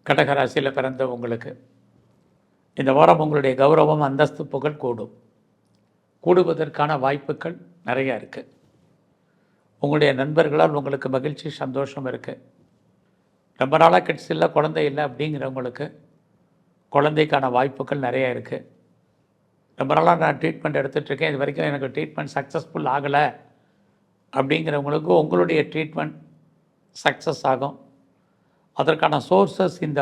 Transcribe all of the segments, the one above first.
கடகராசியில் பிறந்த உங்களுக்கு இந்த வாரம் உங்களுடைய கௌரவம், அந்தஸ்து, புகழ் கூடுவதற்கான வாய்ப்புகள் நிறையா இருக்குது. உங்களுடைய நண்பர்களால் உங்களுக்கு மகிழ்ச்சி, சந்தோஷம் இருக்குது. ரொம்ப நாளாக கிட்ஸ் இல்லை, குழந்தை இல்லை அப்படிங்கிறவங்களுக்கு குழந்தைக்கான வாய்ப்புகள் நிறையா இருக்குது. ரொம்ப நாளாக நான் ட்ரீட்மெண்ட் எடுத்துகிட்ருக்கேன், இது வரைக்கும் எனக்கு ட்ரீட்மெண்ட் சக்ஸஸ்ஃபுல் ஆகலை அப்படிங்கிறவங்களுக்கு உங்களுடைய ட்ரீட்மெண்ட் சக்ஸஸ் ஆகும். அதற்கான சோர்ஸஸ் இந்த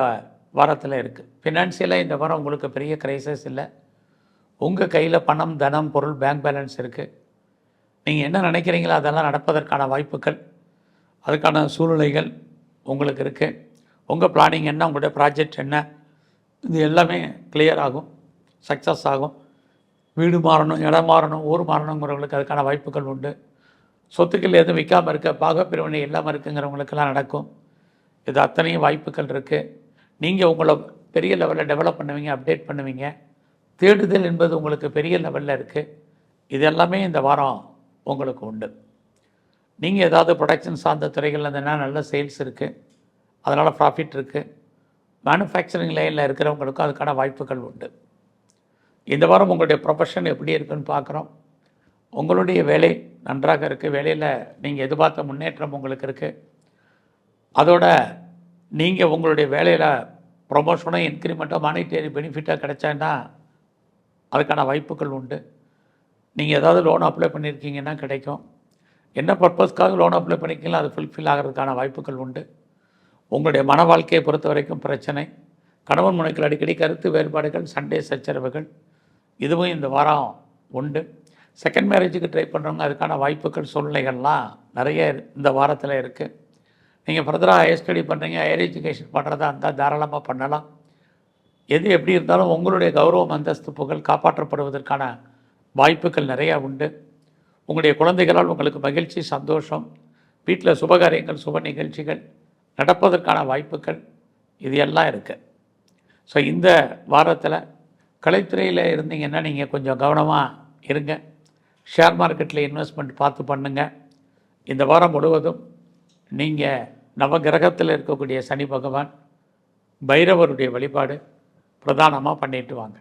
வாரத்தில் இருக்குது. ஃபினான்ஷியலாக இந்த வாரம் உங்களுக்கு பெரிய க்ரைசஸ் இல்லை. உங்கள் கையில் பணம், தனம், பொருள், பேங்க் பேலன்ஸ் இருக்குது. நீங்கள் என்ன நினைக்கிறீங்களோ அதெல்லாம் நடப்பதற்கான வாய்ப்புகள், அதுக்கான சூழ்நிலைகள் உங்களுக்கு இருக்குது. உங்கள் பிளானிங் என்ன, உங்களுடைய ப்ராஜெக்ட் என்ன, இது எல்லாமே கிளியர் ஆகும், சக்ஸஸ் ஆகும். வீடு மாறணும், இடம் மாறணும், ஊர் மாறணுங்கிறவங்களுக்கு அதுக்கான வாய்ப்புகள் உண்டு. சொத்துக்கள் எதுவும் விற்காமல் இருக்க, பாகப்பிரிவினை இல்லாமல் இருக்குங்கிறவங்களுக்கெல்லாம் நடக்கும். இது அத்தனையும் வாய்ப்புகள் இருக்குது. நீங்கள் உங்களை பெரிய லெவலில் டெவலப் பண்ணுவீங்க, அப்டேட் பண்ணுவீங்க. தேடுதல் என்பது உங்களுக்கு பெரிய லெவலில் இருக்குது. இது எல்லாமே இந்த வாரம் உங்களுக்கு உண்டு. நீங்கள் ஏதாவது ப்ரொடக்ஷன் சார்ந்த துறைகள் இருந்ததுன்னா நல்ல சேல்ஸ் இருக்குது, அதனால் ப்ராஃபிட் இருக்குது. மேனுஃபேக்சரிங் லைனில் இருக்கிறவங்களுக்கும் அதுக்கான வாய்ப்புகள் உண்டு. இந்த வாரம் உங்களுடைய ப்ரொஃபஷன் எப்படி இருக்குன்னு பார்க்குறோம். உங்களுடைய வேலை நன்றாக இருக்குது. வேலையில் நீங்கள் எதிர்பார்த்த முன்னேற்றம் உங்களுக்கு இருக்குது. அதோட நீங்கள் உங்களுடைய வேலையில் ப்ரொமோஷனோ, இன்க்ரிமெண்ட்டோ, மானிட்டரி பெனிஃபிட்டாக கிடைச்சான்னா அதுக்கான வாய்ப்புகள் உண்டு. நீங்கள் ஏதாவது லோன் அப்ளை பண்ணியிருக்கீங்கன்னா கிடைக்கும். என்ன பர்பஸ்க்காக லோன் அப்ளை பண்ணிக்கலாம், அது ஃபுல்ஃபில் ஆகிறதுக்கான வாய்ப்புகள் உண்டு. உங்களுடைய மன வாழ்க்கையை பொறுத்த வரைக்கும் பிரச்சனை, கணவன் மனைவிகள் அடிக்கடி கருத்து வேறுபாடுகள், சண்டை சச்சரவுகள், இதுவும் இந்த வாரம் உண்டு. செகண்ட் மேரேஜுக்கு ட்ரை பண்ணுறவங்க அதுக்கான வாய்ப்புகள், சூழ்நிலைகள்லாம் நிறைய இந்த வாரத்தில் இருக்குது. நீங்கள் ஃபர்தராக ஹையர் ஸ்டடி பண்ணுறீங்க, ஹையர் எஜுகேஷன் பண்ணுறதா இருந்தால் தாராளமாக பண்ணலாம். எது எப்படி இருந்தாலும் உங்களுடைய கௌரவம், அந்தஸ்து, புகழ் காப்பாற்றப்படுவதற்கான வாய்ப்புகள் நிறையா உண்டு. உங்களுடைய குழந்தைகளால் உங்களுக்கு மகிழ்ச்சி, சந்தோஷம், வீட்டில் சுபகாரியங்கள், சுப நிகழ்ச்சிகள் நடப்பதற்கான வாய்ப்புகள் இது எல்லாம் இருக்குது. ஸோ இந்த வாரத்தில் கலைத்துறையில் இருந்தீங்கன்னா நீங்கள் கொஞ்சம் கவனமாக இருங்க. ஷேர் மார்க்கெட்டில் இன்வெஸ்ட்மெண்ட் பார்த்து பண்ணுங்கள். இந்த வாரம் முழுவதும் நீங்கள் நவகிரகத்தில் இருக்கக்கூடிய சனி பகவான், பைரவருடைய வழிபாடு பிரதானமாக பண்ணிட்டு வாங்க.